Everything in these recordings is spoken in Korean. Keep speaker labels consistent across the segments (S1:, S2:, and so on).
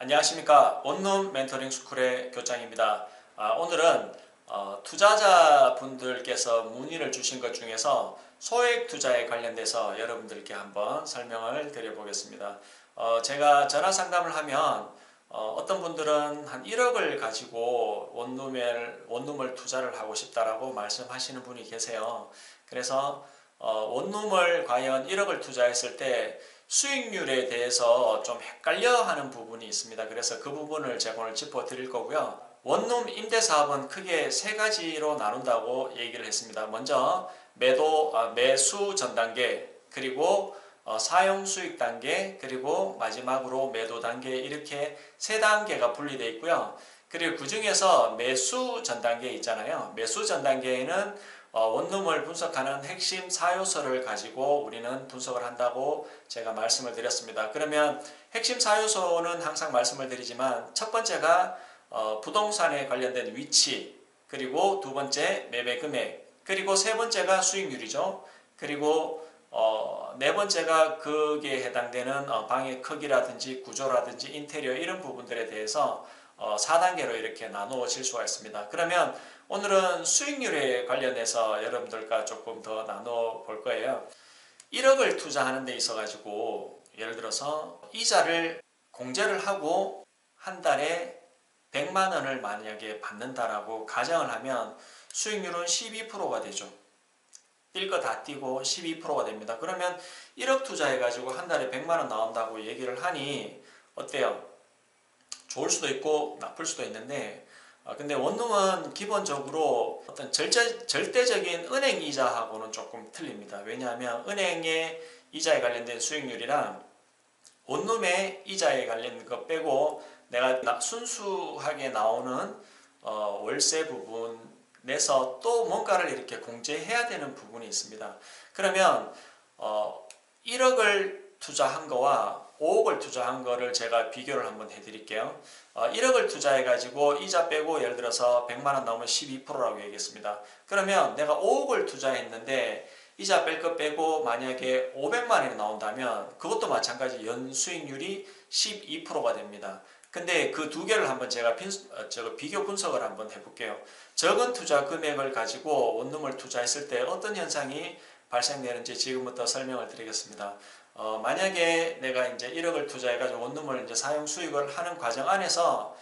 S1: 안녕하십니까. 원룸 멘토링 스쿨의 교장입니다. 오늘은 투자자분들께서 문의를 주신 것 중에서 소액 투자에 관련돼서 여러분들께 한번 설명을 드려보겠습니다. 제가 전화 상담을 하면 어떤 분들은 한 1억을 가지고 원룸을 투자를 하고 싶다라고 말씀하시는 분이 계세요. 그래서 원룸을 과연 1억을 투자했을 때 수익률에 대해서 좀 헷갈려 하는 부분이 있습니다. 그래서 그 부분을 제가 오늘 짚어 드릴 거고요. 원룸 임대사업은 크게 세 가지로 나눈다고 얘기를 했습니다. 먼저 매수 전 단계, 그리고 사용 수익 단계, 그리고 마지막으로 매도 단계, 이렇게 세 단계가 분리되어 있고요. 그리고 그 중에서 매수 전 단계 있잖아요. 매수 전 단계에는 원룸을 분석하는 핵심 4요소를 가지고 우리는 분석을 한다고 제가 말씀을 드렸습니다. 그러면 핵심 4요소는 항상 말씀을 드리지만 첫 번째가 부동산에 관련된 위치, 그리고 두 번째 매매 금액, 그리고 세 번째가 수익률이죠. 그리고 네 번째가 거기에 해당되는 방의 크기라든지 구조라든지 인테리어 이런 부분들에 대해서 4단계로 이렇게 나누어질 수가 있습니다. 그러면 오늘은 수익률에 관련해서 여러분들과 조금 더 나눠 볼 거예요. 1억을 투자하는 데 있어 가지고 예를 들어서 이자를 공제를 하고 한 달에 100만 원을 만약에 받는다라고 가정을 하면 수익률은 12%가 되죠. 뛸 거 다 뛰고 12%가 됩니다. 그러면 1억 투자해 가지고 한 달에 100만 원 나온다고 얘기를 하니 어때요? 좋을 수도 있고 나쁠 수도 있는데 근데 원룸은 기본적으로 어떤 절대적인 은행 이자하고는 조금 틀립니다. 왜냐하면 은행의 이자에 관련된 수익률이랑 원룸의 이자에 관련된 거 빼고 내가 순수하게 나오는 월세 부분에서 또 뭔가를 이렇게 공제해야 되는 부분이 있습니다. 그러면 1억을 투자한 거와 5억을 투자한 거를 제가 비교를 한번 해드릴게요. 1억을 투자해 가지고 이자 빼고 예를 들어서 100만 원 나오면 12%라고 얘기했습니다. 그러면 내가 5억을 투자했는데 이자 뺄 거 빼고 만약에 500만 원이 나온다면 그것도 마찬가지 연수익률이 12%가 됩니다. 근데 그 두 개를 한번 제가 비교 분석을 한번 해볼게요. 적은 투자 금액을 가지고 원룸을 투자했을 때 어떤 현상이 발생되는지 지금부터 설명을 드리겠습니다. 만약에 내가 이제 1억을 투자해가지고 원룸을 이제 사용 수익을 하는 과정 안에서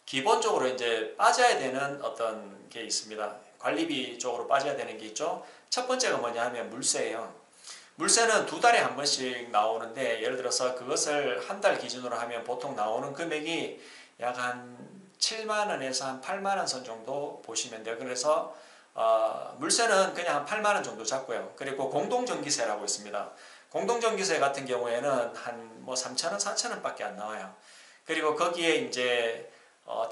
S1: 기본적으로 이제 빠져야 되는 어떤 게 있습니다. 관리비 쪽으로 빠져야 되는 게 있죠. 첫 번째가 뭐냐 하면 물세예요. 물세는 두 달에 한 번씩 나오는데 예를 들어서 그것을 한 달 기준으로 하면 보통 나오는 금액이 약 한 7만 원에서 한 8만 원 선 정도 보시면 돼요. 그래서 물세는 그냥 한 8만 원 정도 잡고요. 그리고 공동전기세라고 있습니다. 공동전기세 같은 경우에는 한 뭐 3천 원, 4천 원 밖에 안 나와요. 그리고 거기에 이제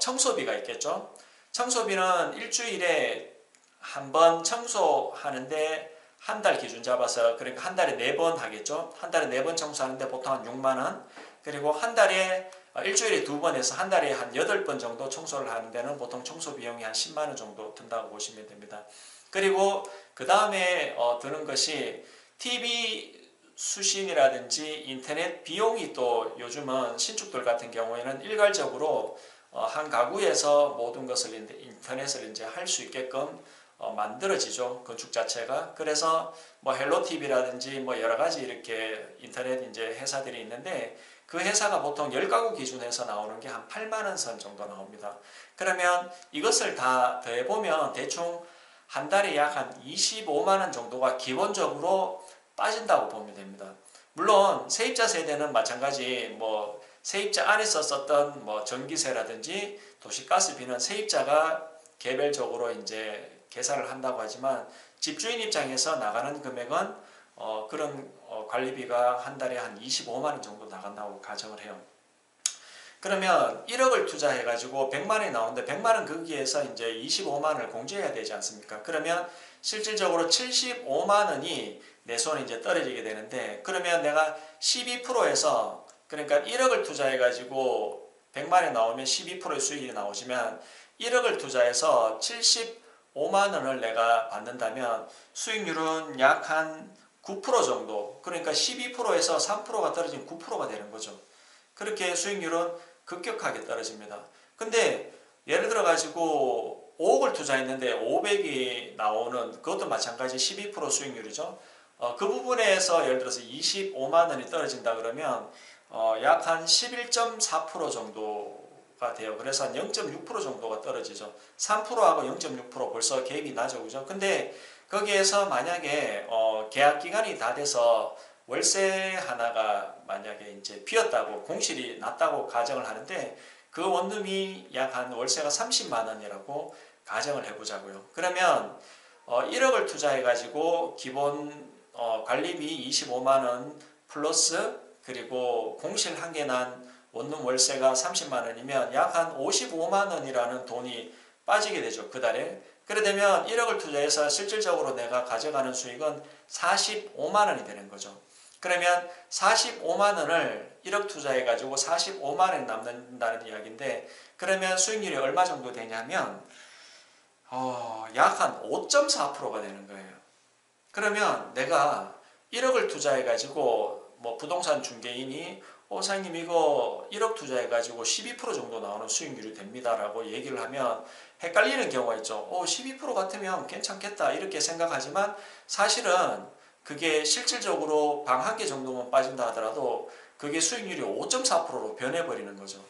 S1: 청소비가 있겠죠. 청소비는 일주일에 한 번 청소하는데 한 달 기준 잡아서 그러니까 한 달에 4번 하겠죠. 한 달에 4번 청소하는데 보통 한 6만 원. 그리고 한 달에 일주일에 2번 해서 한 달에 한 8번 정도 청소를 하는 데는 보통 청소 비용이 한 10만 원 정도 든다고 보시면 됩니다. 그리고 그 다음에 드는 것이 TV 수신이라든지 인터넷 비용이 또 요즘은 신축들 같은 경우에는 일괄적으로 한 가구에서 모든 것을 인터넷을 이제 할 수 있게끔 만들어지죠. 건축 자체가. 그래서 뭐 헬로티비라든지 뭐 여러 가지 이렇게 인터넷 이제 회사들이 있는데 그 회사가 보통 10가구 기준에서 나오는 게 한 8만 원 선 정도 나옵니다. 그러면 이것을 다 더해보면 대충 한 달에 약 한 25만 원 정도가 기본적으로 빠진다고 보면 됩니다. 물론 세입자 세대는 마찬가지 뭐 세입자 안에서 썼던 뭐 전기세라든지 도시가스비는 세입자가 개별적으로 이제 계산을 한다고 하지만 집주인 입장에서 나가는 금액은 그런 관리비가 한 달에 한 25만 원 정도 나간다고 가정을 해요. 그러면 1억을 투자해 가지고 100만 원이 나오는데 100만 원 거기에서 이제 25만 원을 공제해야 되지 않습니까? 그러면 실질적으로 75만 원이 내 손에 이제 떨어지게 되는데 그러면 내가 12%에서 그러니까 1억을 투자해 가지고 100만 원이 나오면 12%의 수익이 나오지만 1억을 투자해서 75만 원을 내가 받는다면 수익률은 약 한 9% 정도, 그러니까 12%에서 3%가 떨어진 9%가 되는 거죠. 그렇게 수익률은 급격하게 떨어집니다. 근데 예를 들어 가지고 5억을 투자했는데 500이 나오는 그것도 마찬가지 12% 수익률이죠. 그 부분에서 예를 들어서 25만 원이 떨어진다 그러면 약 한 11.4% 정도가 돼요. 그래서 한 0.6% 정도가 떨어지죠. 3%하고 0.6% 벌써 갭이 나죠. 그죠? 근데 거기에서 만약에 계약 기간이 다 돼서 월세 하나가 만약에 이제 비었다고 공실이 났다고 가정을 하는데 그 원룸이 약 한 월세가 30만 원이라고 가정을 해보자고요. 그러면 1억을 투자해 가지고 기본 관리비 25만 원 플러스 그리고 공실 한 개 난 원룸 월세가 30만 원이면 약 한 55만 원이라는 돈이 빠지게 되죠. 그 달에. 그래 되면 1억을 투자해서 실질적으로 내가 가져가는 수익은 45만 원이 되는 거죠. 그러면 45만 원을 1억 투자해 가지고 45만 원이 남는다는 이야기인데 그러면 수익률이 얼마 정도 되냐면 약 한 5.4%가 되는 거예요. 그러면 내가 1억을 투자해 가지고 뭐 부동산 중개인이 사장님 이거 1억 투자해 가지고 12% 정도 나오는 수익률이 됩니다 라고 얘기를 하면 헷갈리는 경우가 있죠. 12% 같으면 괜찮겠다 이렇게 생각하지만 사실은 그게 실질적으로 방 한 개 정도만 빠진다 하더라도 그게 수익률이 5.4%로 변해버리는 거죠.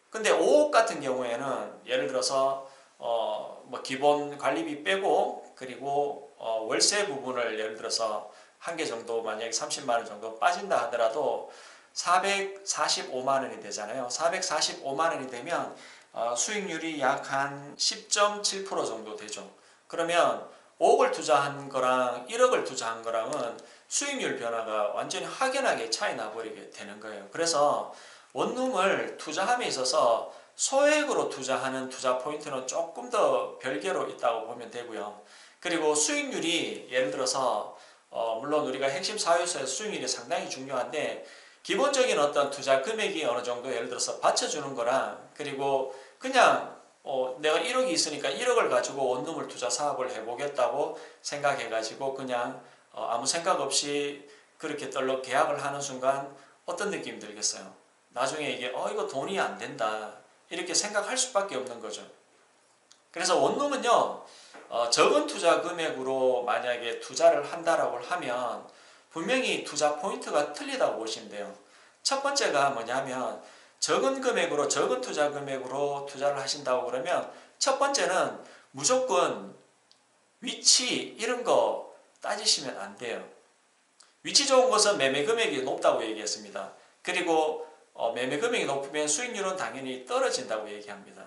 S1: 근데 5억 같은 경우에는 예를 들어서 뭐 기본 관리비 빼고 그리고 월세 부분을 예를 들어서 한 개 정도 만약에 30만 원 정도 빠진다 하더라도 445만 원이 되잖아요. 445만 원이 되면 수익률이 약 한 10.7% 정도 되죠. 그러면 5억을 투자한 거랑 1억을 투자한 거랑은 수익률 변화가 완전히 확연하게 차이 나버리게 되는 거예요. 그래서 원룸을 투자함에 있어서 소액으로 투자하는 투자 포인트는 조금 더 별개로 있다고 보면 되고요. 그리고 수익률이 예를 들어서 물론 우리가 핵심 사유에서 수익률이 상당히 중요한데 기본적인 어떤 투자 금액이 어느 정도 예를 들어서 받쳐주는 거랑 그리고 그냥 내가 1억이 있으니까 1억을 가지고 원룸을 투자 사업을 해보겠다고 생각해가지고 그냥 아무 생각 없이 그렇게 떨러 계약을 하는 순간 어떤 느낌이 들겠어요? 나중에 이게 이거 돈이 안 된다 이렇게 생각할 수밖에 없는 거죠. 그래서 원룸은요 적은 투자 금액으로 만약에 투자를 한다라고 하면 분명히 투자 포인트가 틀리다고 보시면 돼요. 첫 번째가 뭐냐면 적은 금액으로 적은 투자 금액으로 투자를 하신다고 그러면 첫 번째는 무조건 위치 이런 거 따지시면 안 돼요. 위치 좋은 곳은 매매 금액이 높다고 얘기했습니다. 그리고 매매 금액이 높으면 수익률은 당연히 떨어진다고 얘기합니다.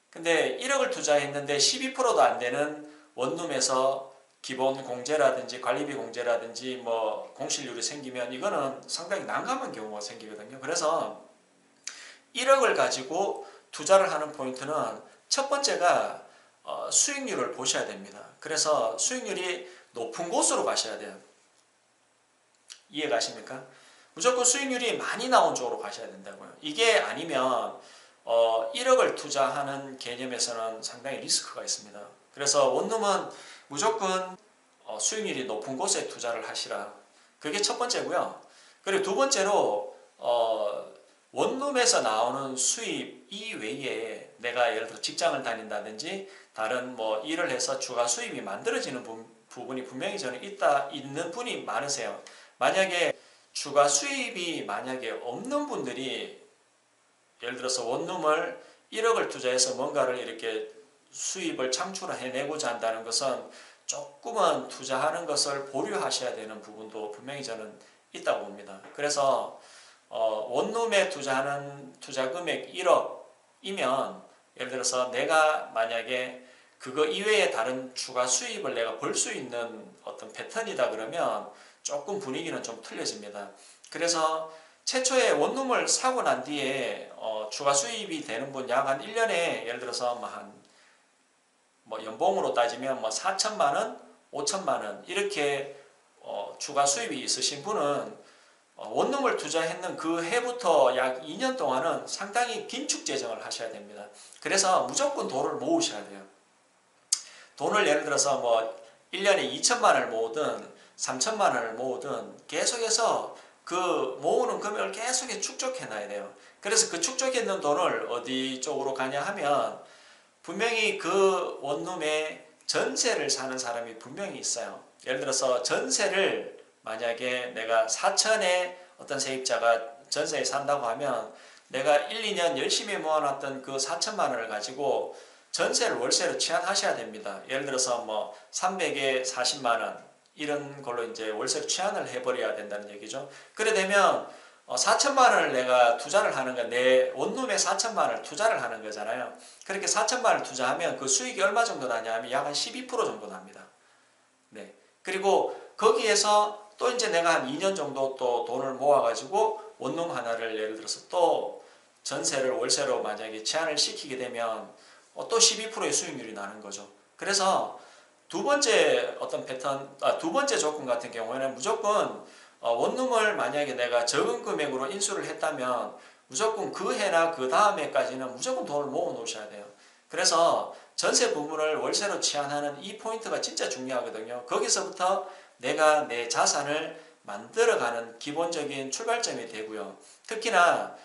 S1: 근데 1억을 투자했는데 12%도 안 되는 원룸에서 기본 공제라든지 관리비 공제라든지 뭐 공실률이 생기면 이거는 상당히 난감한 경우가 생기거든요. 그래서 1억을 가지고 투자를 하는 포인트는 첫 번째가 수익률을 보셔야 됩니다. 그래서 수익률이 높은 곳으로 가셔야 돼요. 이해 가십니까? 무조건 수익률이 많이 나온 쪽으로 가셔야 된다고요. 이게 아니면 1억을 투자하는 개념에서는 상당히 리스크가 있습니다. 그래서 원룸은 무조건 수익률이 높은 곳에 투자를 하시라. 그게 첫 번째고요. 그리고 두 번째로 원룸에서 나오는 수입 이외에 내가 예를 들어 직장을 다닌다든지 다른 뭐 일을 해서 추가 수입이 만들어지는 부분이 분명히 저는 있는 분이 많으세요. 만약에 추가 수입이 만약에 없는 분들이 예를 들어서 원룸을 1억을 투자해서 뭔가를 이렇게 수입을 창출해내고자 한다는 것은 조금은 투자하는 것을 보류하셔야 되는 부분도 분명히 저는 있다고 봅니다. 그래서 원룸에 투자하는 투자 금액 1억이면 예를 들어서 내가 만약에 그거 이외에 다른 추가 수입을 내가 벌 수 있는 어떤 패턴이다 그러면 조금 분위기는 좀 틀려집니다. 그래서 최초에 원룸을 사고 난 뒤에 추가 수입이 되는 분 약 한 1년에 예를 들어서 뭐 연봉으로 따지면 뭐 4천만 원, 5천만 원 이렇게 추가 수입이 있으신 분은 원룸을 투자했는 그 해부터 약 2년 동안은 상당히 긴축 재정을 하셔야 됩니다. 그래서 무조건 돈을 모으셔야 돼요. 돈을 예를 들어서 뭐 1년에 2천만 원을 모으든 3천만 원을 모으든 계속해서 그 모으는 금액을 계속 축적해 놔야 돼요. 그래서 그 축적해 있는 돈을 어디 쪽으로 가냐 하면 분명히 그 원룸에 전세를 사는 사람이 분명히 있어요. 예를 들어서 전세를 만약에 내가 4천에 어떤 세입자가 전세에 산다고 하면 내가 1, 2년 열심히 모아놨던 그 4천만 원을 가지고 전세를 월세로 취한하셔야 됩니다. 예를 들어서 뭐 300에 40만 원 이런 걸로 이제 월세로 취한을 해버려야 된다는 얘기죠. 그래 되면 4천만 원을 내가 투자를 하는 거, 내 원룸에 4천만 원을 투자를 하는 거잖아요. 그렇게 4천만 원을 투자하면 그 수익이 얼마 정도 나냐 하면 약 한 12% 정도 납니다. 네. 그리고 거기에서 또 이제 내가 한 2년 정도 또 돈을 모아가지고 원룸 하나를 예를 들어서 또 전세를 월세로 만약에 제한을 시키게 되면 또 12%의 수익률이 나는 거죠. 그래서 두 번째 어떤 패턴, 두 번째 조건 같은 경우에는 무조건 원룸을 만약에 내가 적은 금액으로 인수를 했다면 무조건 그 해나 그 다음 해까지는 무조건 돈을 모아 놓으셔야 돼요. 그래서 전세 부분을 월세로 취한하는 이 포인트가 진짜 중요하거든요. 거기서부터 내가 내 자산을 만들어가는 기본적인 출발점이 되고요. 특히나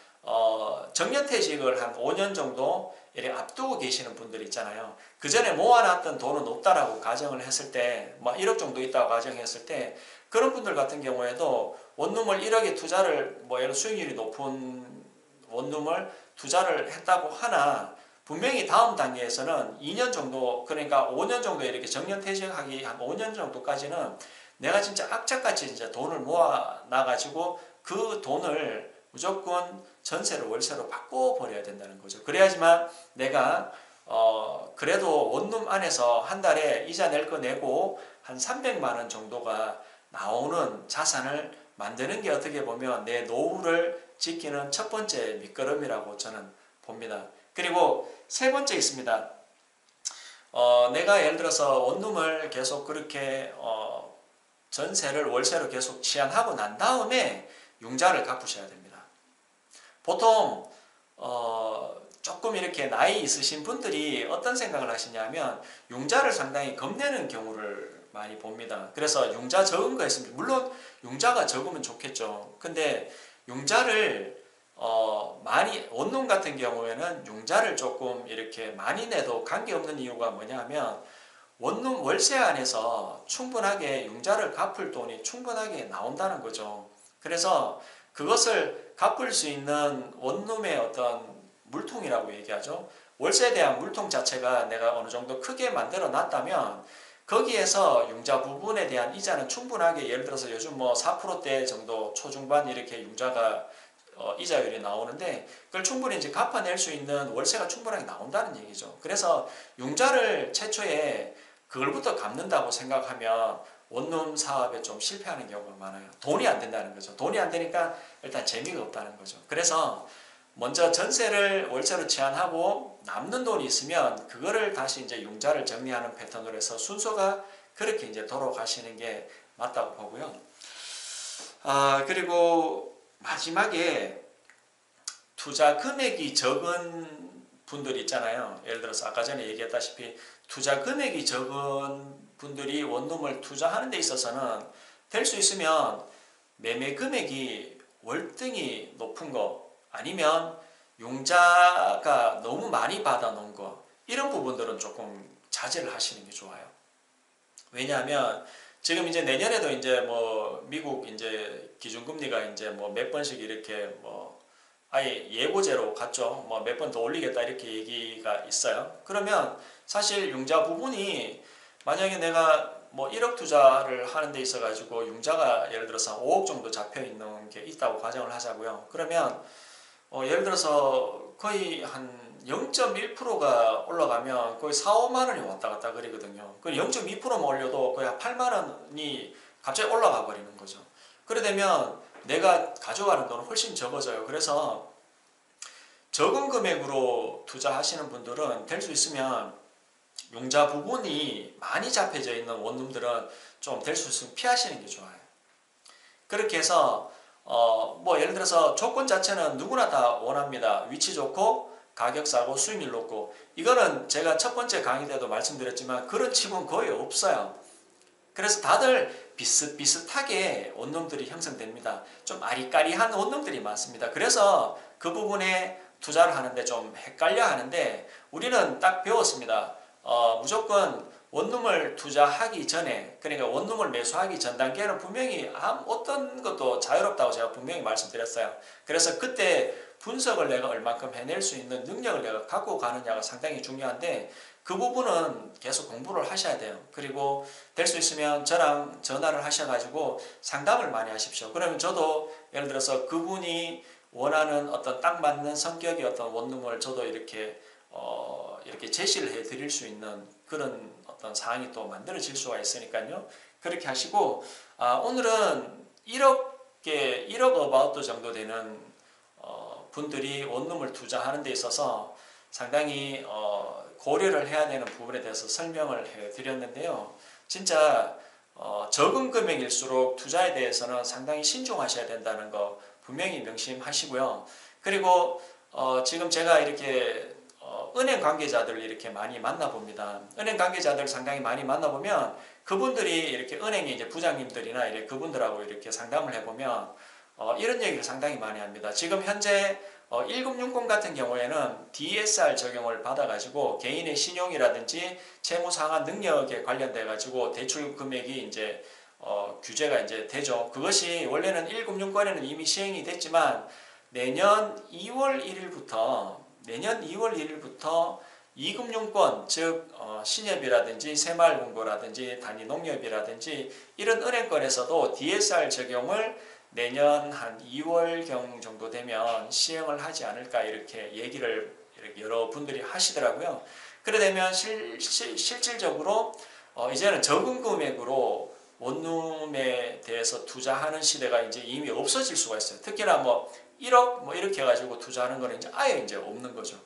S1: 정년퇴직을 한 5년 정도 이렇게 앞두고 계시는 분들 있잖아요. 그 전에 모아놨던 돈은 없다라고 가정을 했을 때, 뭐 1억 정도 있다고 가정했을 때, 그런 분들 같은 경우에도 원룸을 1억에 투자를, 뭐 예를 수익률이 높은 원룸을 투자를 했다고 하나, 분명히 다음 단계에서는 2년 정도, 그러니까 5년 정도 이렇게 정년퇴직하기 한 5년 정도까지는 내가 진짜 악착같이 진짜 돈을 모아 놔가지고 그 돈을 무조건 전세를 월세로 바꿔버려야 된다는 거죠. 그래야지만 내가 그래도 원룸 안에서 한 달에 이자 낼 거 내고 한 300만 원 정도가 나오는 자산을 만드는 게 어떻게 보면 내 노후를 지키는 첫 번째 밑거름이라고 저는 봅니다. 그리고 세 번째 있습니다. 내가 예를 들어서 원룸을 계속 그렇게 전세를 월세로 계속 취한하고 난 다음에 융자를 갚으셔야 됩니다. 보통 조금 이렇게 나이 있으신 분들이 어떤 생각을 하시냐면 융자를 상당히 겁내는 경우를 많이 봅니다. 그래서 융자 적은 거 있습니다. 물론 융자가 적으면 좋겠죠. 근데 융자를 많이, 원룸 같은 경우에는 융자를 조금 이렇게 많이 내도 관계없는 이유가 뭐냐면 원룸 월세 안에서 충분하게 융자를 갚을 돈이 충분하게 나온다는 거죠. 그래서 그것을 갚을 수 있는 원룸의 어떤 물통이라고 얘기하죠. 월세에 대한 물통 자체가 내가 어느 정도 크게 만들어 놨다면 거기에서 융자 부분에 대한 이자는 충분하게, 예를 들어서 요즘 뭐 4%대 정도 초중반 이렇게 융자가 이자율이 나오는데 그걸 충분히 이제 갚아낼 수 있는 월세가 충분하게 나온다는 얘기죠. 그래서 융자를 최초에 그걸부터 갚는다고 생각하면 원룸 사업에 좀 실패하는 경우가 많아요. 돈이 안 된다는 거죠. 돈이 안 되니까 일단 재미가 없다는 거죠. 그래서 먼저 전세를 월세로 제한하고 남는 돈이 있으면 그거를 다시 이제 융자를 정리하는 패턴으로 해서 순서가 그렇게 이제 돌아가시는 게 맞다고 보고요. 그리고 마지막에 투자 금액이 적은 분들이 있잖아요. 예를 들어서 아까 전에 얘기했다시피 투자 금액이 적은 분들이 원룸을 투자하는 데 있어서는 될 수 있으면 매매 금액이 월등히 높은 거 아니면 융자가 너무 많이 받아 놓은 거, 이런 부분들은 조금 자제를 하시는 게 좋아요. 왜냐하면 지금 이제 내년에도 이제 뭐 미국 이제 기준금리가 이제 뭐 몇 번씩 이렇게 뭐 아예 예고제로 갔죠. 뭐 몇 번 더 올리겠다 이렇게 얘기가 있어요. 그러면 사실 융자 부분이 만약에 내가 뭐 1억 투자를 하는 데 있어 가지고 융자가 예를 들어서 5억 정도 잡혀 있는 게 있다고 가정을 하자고요. 그러면 예를 들어서 거의 한 0.1%가 올라가면 거의 4, 5만 원이 왔다 갔다 그러거든요. 그 0.2%만 올려도 거의 8만 원이 갑자기 올라가 버리는 거죠. 그래 되면 내가 가져가는 돈은 훨씬 적어져요. 그래서 적은 금액으로 투자하시는 분들은 될 수 있으면 융자 부분이 많이 잡혀져 있는 원룸들은 좀 될 수 있으면 피하시는 게 좋아요. 그렇게 해서 뭐 예를 들어서 조건 자체는 누구나 다 원합니다. 위치 좋고 가격 싸고 수익률 높고, 이거는 제가 첫 번째 강의 때도 말씀드렸지만 그런 집은 거의 없어요. 그래서 다들 비슷비슷하게 원룸들이 형성됩니다. 좀 아리까리한 원룸들이 많습니다. 그래서 그 부분에 투자를 하는데 좀 헷갈려 하는데 우리는 딱 배웠습니다. 무조건 원룸을 투자하기 전에, 그러니까 원룸을 매수하기 전 단계는 분명히 어떤 것도 자유롭다고 제가 분명히 말씀드렸어요. 그래서 그때 분석을 내가 얼만큼 해낼 수 있는 능력을 내가 갖고 가느냐가 상당히 중요한데 그 부분은 계속 공부를 하셔야 돼요. 그리고 될 수 있으면 저랑 전화를 하셔가지고 상담을 많이 하십시오. 그러면 저도 예를 들어서 그분이 원하는 어떤 딱 맞는 성격의 어떤 원룸을 저도 이렇게 제시를 해 드릴 수 있는 그런 어떤 사항이 또 만들어질 수가 있으니까요. 그렇게 하시고, 오늘은 1억 어바웃 정도 되는 분들이 원룸을 투자하는 데 있어서 상당히 고려를 해야 되는 부분에 대해서 설명을 해 드렸는데요. 진짜 적은 금액일수록 투자에 대해서는 상당히 신중하셔야 된다는 거 분명히 명심하시고요. 그리고 지금 제가 이렇게 은행 관계자들을 이렇게 많이 만나봅니다. 은행 관계자들 상당히 많이 만나보면 그분들이 이렇게 은행의 이제 부장님들이나 이렇게 그분들하고 이렇게 상담을 해보면 이런 얘기를 상당히 많이 합니다. 지금 현재 1금융권 같은 경우에는 DSR 적용을 받아가지고 개인의 신용이라든지 채무 상환 능력에 관련돼 가지고 대출 금액이 이제 규제가 이제 되죠. 그것이 원래는 1금융권에는 이미 시행이 됐지만 내년 2월 1일부터 2금융권 즉 신협이라든지 새마을금고라든지 단위농협이라든지 이런 은행권에서도 DSR 적용을 내년 한 2월경 정도 되면 시행을 하지 않을까 이렇게 얘기를 여러 분들이 하시더라고요. 그래 되면 실질적으로 이제는 적은 금액으로 원룸에 대해서 투자하는 시대가 이제 이미 없어질 수가 있어요. 특히나 뭐 1억 뭐 이렇게 해가지고 투자하는 거는 이제 아예 이제 없는 거죠.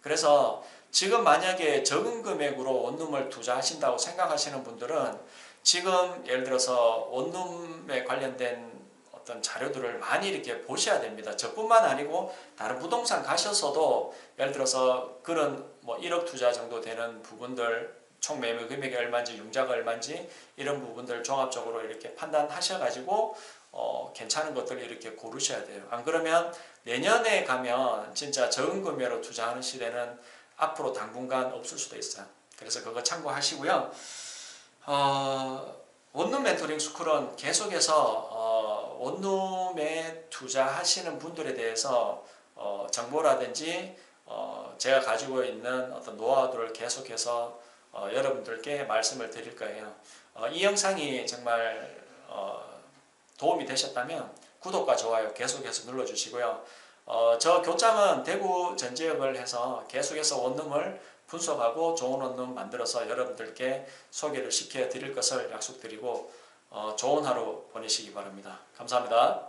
S1: 그래서 지금 만약에 적은 금액으로 원룸을 투자하신다고 생각하시는 분들은 지금 예를 들어서 원룸에 관련된 어떤 자료들을 많이 이렇게 보셔야 됩니다. 저뿐만 아니고 다른 부동산 가셔서도 예를 들어서 그런 뭐 1억 투자 정도 되는 부분들 총 매매 금액이 얼마인지 융자가 얼마인지 이런 부분들 종합적으로 이렇게 판단하셔가지고 괜찮은 것들을 이렇게 고르셔야 돼요. 안 그러면 내년에 가면 진짜 적은 금액으로 투자하는 시대는 앞으로 당분간 없을 수도 있어요. 그래서 그거 참고하시고요. 원룸 멘토링 스쿨은 계속해서 원룸에 투자하시는 분들에 대해서 정보라든지 제가 가지고 있는 어떤 노하우들을 계속해서 여러분들께 말씀을 드릴 거예요. 이 영상이 정말 도움이 되셨다면 구독과 좋아요 계속해서 눌러주시고요. 저 교장은 대구 전 지역을 해서 계속해서 원룸을 분석하고 좋은 원룸 만들어서 여러분들께 소개를 시켜 드릴 것을 약속드리고 좋은 하루 보내시기 바랍니다. 감사합니다.